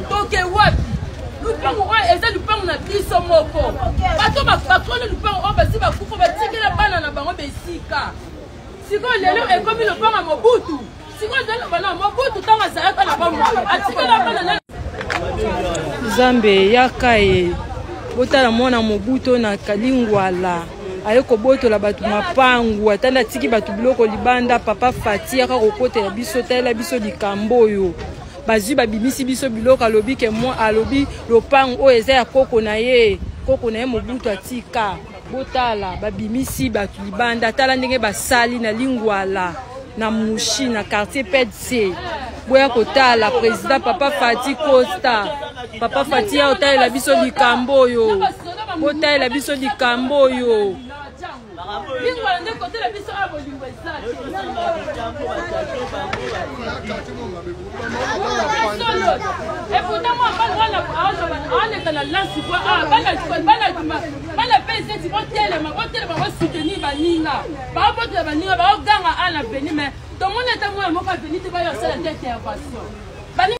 toke wapi lupango oyo eza lupango na biso moko bato bakole lupango oyo basi bakufa batikela bana na bango besika sikoyo lelo ekomi lupango ya Mobutu sikoyo lelo bana Mobutu ntango azalaka na bango atikela bana na Nzambe yaka ye botala mwana Mobutu na kalingwala aye kobotola bato mapangu atanda tiki bato biloko libanda papa Fati aka kokotela biso tala biso likambo oyo bazwi babimisi biso biloko alobi ke moi alobi lopango oyo eza ya koko na ye Mobutu atika botala babimisi bato libanda tala ndenge basali na lingwala na mushi na quartier PDC boya kotala président papa Fati Costa papa Fati ya otalela biso likambo oyo botalela biso likambo oyo lingwala nde kotela biso abolingo ezaki et pourtant moi on est dans la quoi bana pese botelema soutenir baninga baninga baganga ala beni mais tout le monde est à moi moko venu te ba yosala intervention